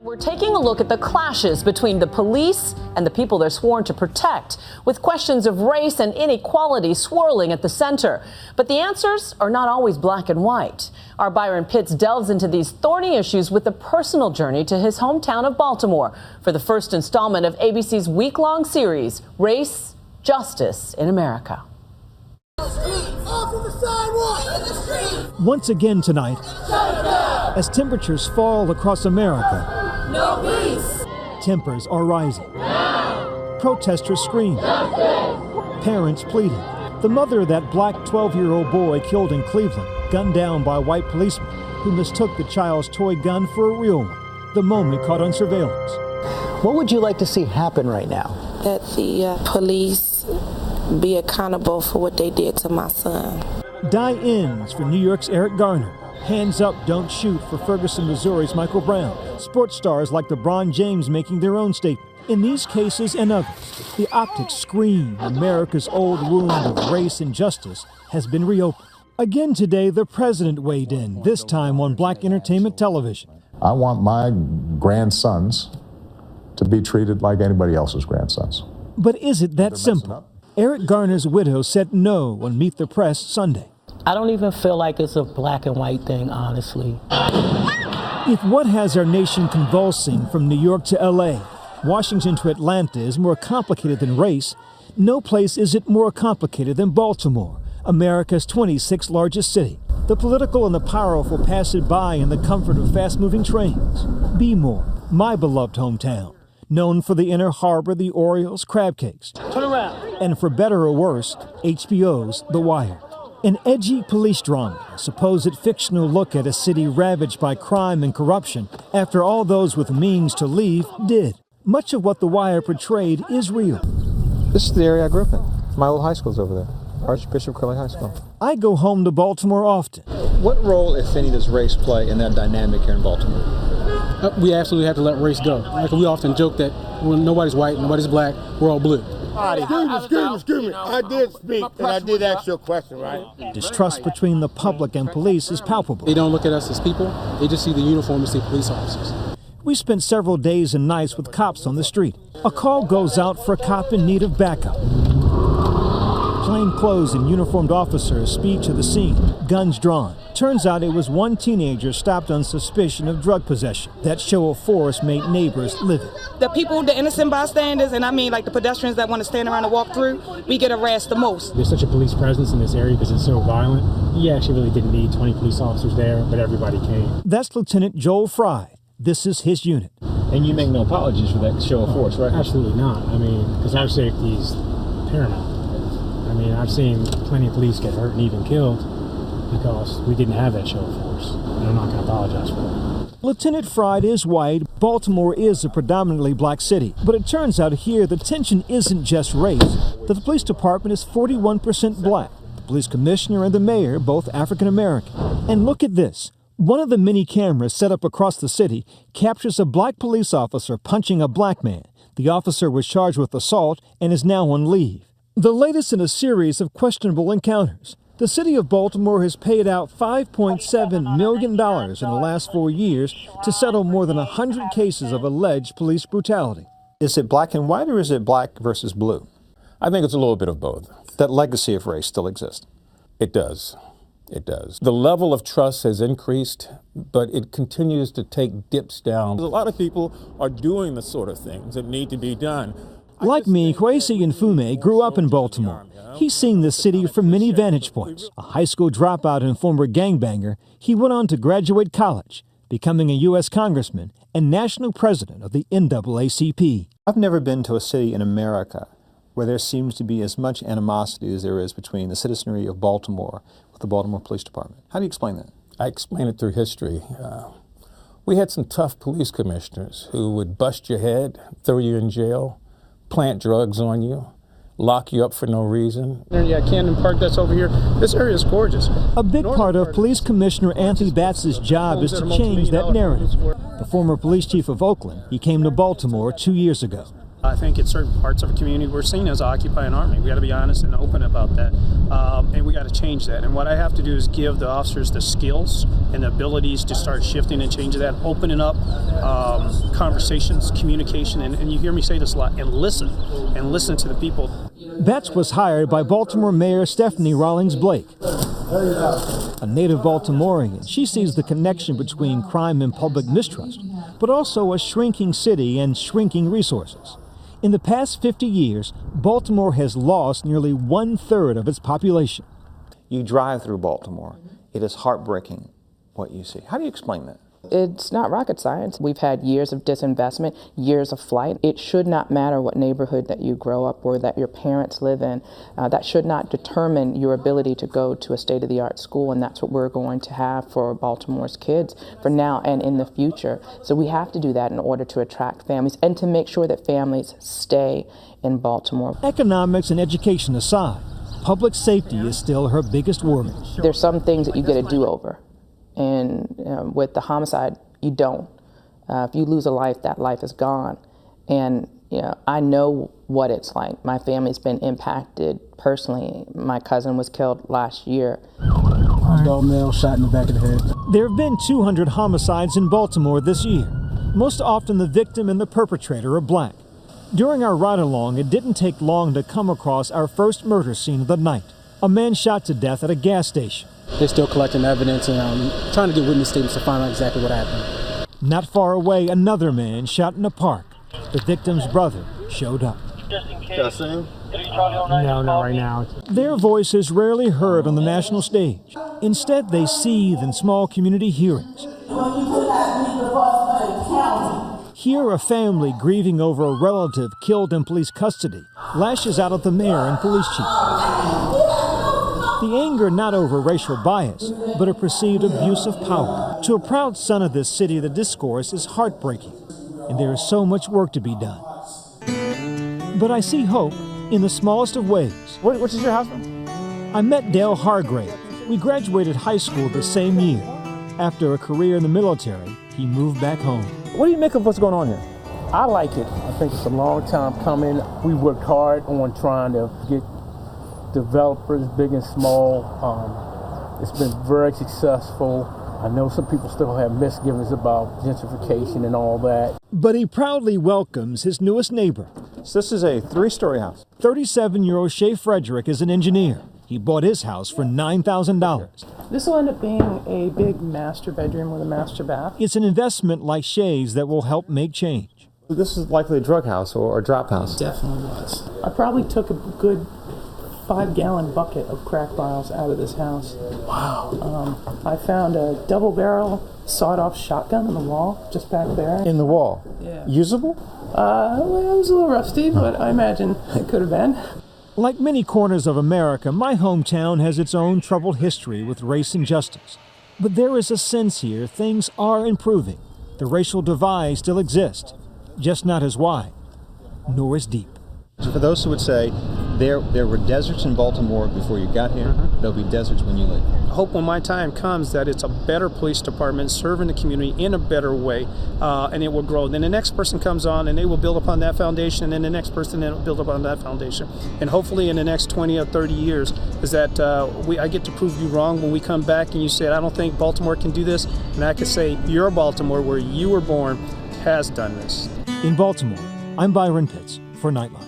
We're taking a look at the clashes between the police and the people they're sworn to protect, with questions of race and inequality swirling at the center. But the answers are not always black and white. Our Byron Pitts delves into these thorny issues with a personal journey to his hometown of Baltimore for the first installment of ABC's week-long series, Race, Justice in America. Once again tonight, as temperatures fall across America, no peace. Tempers are rising. No. Protesters scream. Justice. Parents pleading. The mother of that black 12-year-old boy killed in Cleveland, gunned down by a white policeman who mistook the child's toy gun for a real one. The moment caught on surveillance. What would you like to see happen right now? That the police be accountable for what they did to my son. Die ends for New York's Eric Garner. Hands up, don't shoot for Ferguson, Missouri's Michael Brown. Sports stars like LeBron James making their own statement. In these cases and others, the optics scream America's old wound of race and justice has been reopened. Again today, the president weighed in, this time on black entertainment television. I want my grandsons to be treated like anybody else's grandsons. But is it that simple? Eric Garner's widow said no on Meet the Press Sunday. I don't even feel like it's a black and white thing, honestly. If what has our nation convulsing from New York to L.A., Washington to Atlanta is more complicated than race, no place is it more complicated than Baltimore, America's 26th largest city. The political and the powerful pass it by in the comfort of fast-moving trains. Be more, my beloved hometown, known for the Inner Harbor, the Orioles, crab cakes. Turn around. And for better or worse, HBO's The Wire. An edgy police drama, a supposed fictional look at a city ravaged by crime and corruption after all those with means to leave did. Much of what The Wire portrayed is real. This is the area I grew up in. My old high school's over there, Archbishop Curley High School. I go home to Baltimore often. What role, if any, does race play in that dynamic here in Baltimore? We absolutely have to let race go. Like we often joke that when nobody's white, nobody's black, we're all blue. Excuse me. I did speak, and I did ask you a question, right? Distrust between the public and police is palpable. They don't look at us as people. They just see the uniform and see police officers. We spent several days and nights with cops on the street. A call goes out for a cop in need of backup. Plainclothes and uniformed officers speed to the scene, guns drawn. Turns out it was one teenager stopped on suspicion of drug possession. That show of force made neighbors livid. The people, the innocent bystanders, and I mean like the pedestrians that want to stand around and walk through, we get harassed the most. There's such a police presence in this area because it's so violent. You actually really didn't need 20 police officers there, but everybody came. That's Lieutenant Joel Fry. This is his unit. And you make no apologies for that show of force, right? Absolutely not. I mean, because our safety is paramount. I mean, I've seen plenty of police get hurt and even killed because we didn't have that show of force. And I'm not going to apologize for it. Lieutenant Fry is white. Baltimore is a predominantly black city. But it turns out here the tension isn't just race. The police department is 41% black. The police commissioner and the mayor, both African American. And look at this. One of the many cameras set up across the city captures a black police officer punching a black man. The officer was charged with assault and is now on leave. The latest in a series of questionable encounters. The city of Baltimore has paid out $5.7 million in the last 4 years to settle more than 100 cases of alleged police brutality. Is it black and white or is it black versus blue? I think it's a little bit of both. That legacy of race still exists? It does. It does. The level of trust has increased, but it continues to take dips down. A lot of people are doing the sort of things that need to be done. Like me, Kwesi Nfume grew up in Baltimore. He's seen the city from many vantage points. A high school dropout and former gangbanger, he went on to graduate college, becoming a U.S. congressman and national president of the NAACP. I've never been to a city in America where there seems to be as much animosity as there is between the citizenry of Baltimore with the Baltimore Police Department. How do you explain that? I explain it through history. We had some tough police commissioners who would bust your head, throw you in jail, plant drugs on you, lock you up for no reason. Yeah, Camden Park, that's over here. This area is gorgeous. A big part of Police Commissioner Anthony Batts' job is to change that narrative. The former police chief of Oakland, he came to Baltimore 2 years ago. I think in certain parts of a community we're seen as occupying army. We got to be honest and open about that, and we got to change that. And what I have to do is give the officers the skills and the abilities to start shifting and changing that, opening up conversations, communication, and you hear me say this a lot, and listen to the people. Betts was hired by Baltimore Mayor Stephanie Rawlings Blake. A native Baltimorean, she sees the connection between crime and public mistrust, but also a shrinking city and shrinking resources. In the past 50 years, Baltimore has lost nearly 1/3 of its population. You drive through Baltimore, it is heartbreaking what you see. How do you explain that? It's not rocket science. We've had years of disinvestment, years of flight. It should not matter what neighborhood that you grow up or that your parents live in. That should not determine your ability to go to a state-of-the-art school, and that's what we're going to have for Baltimore's kids for now and in the future. So we have to do that in order to attract families and to make sure that families stay in Baltimore. Economics and education aside, public safety is still her biggest worry. There's some things that you get a do-over. And with the homicide, you don't. If you lose a life, that life is gone. And I know what it's like. My family's been impacted personally. My cousin was killed last year. Adult male shot in the back of the head. There have been 200 homicides in Baltimore this year. Most often the victim and the perpetrator are black. During our ride-along, it didn't take long to come across our first murder scene of the night. A man shot to death at a gas station. They're still collecting evidence and trying to get witness statements to find out exactly what happened. Not far away, another man shot in a park. The victim's brother showed up. No, not right now. Their voice is rarely heard on the national stage. Instead, they seethe in small community hearings. Here, a family grieving over a relative killed in police custody lashes out at the mayor and police chief. The anger not over racial bias, but a perceived abuse of power. To a proud son of this city, the discourse is heartbreaking, and there is so much work to be done. But I see hope in the smallest of ways. Which is your husband? I met Dale Hargrave. We graduated high school the same year. After a career in the military, he moved back home. What do you make of what's going on here? I like it. I think it's a long time coming. We worked hard on trying to get developers, big and small. It's been very successful. I know some people still have misgivings about gentrification and all that. But he proudly welcomes his newest neighbor. So this is a 3-story house. 37-year-old Shea Frederick is an engineer. He bought his house for $9,000. This will end up being a big master bedroom with a master bath. It's an investment like Shea's that will help make change. This is likely a drug house or a drop house. It definitely was. I probably took a good 5-gallon bucket of crack vials out of this house. Wow. I found a double-barrel sawed-off shotgun in the wall just back there. In the wall? Yeah. Usable? Well, it was a little rusty, but I imagine it could have been. Like many corners of America, my hometown has its own troubled history with race and justice. But there is a sense here things are improving. The racial divide still exists, just not as wide, nor as deep. For those who would say there were deserts in Baltimore before you got here, there'll be deserts when you leave. I hope when my time comes that it's a better police department serving the community in a better way, and it will grow. Then the next person comes on and they will build upon that foundation, and then the next person will build upon that foundation. And hopefully in the next 20 or 30 years is that I get to prove you wrong when we come back and you say, I don't think Baltimore can do this. And I can say, your Baltimore, where you were born, has done this. In Baltimore, I'm Byron Pitts for Nightline.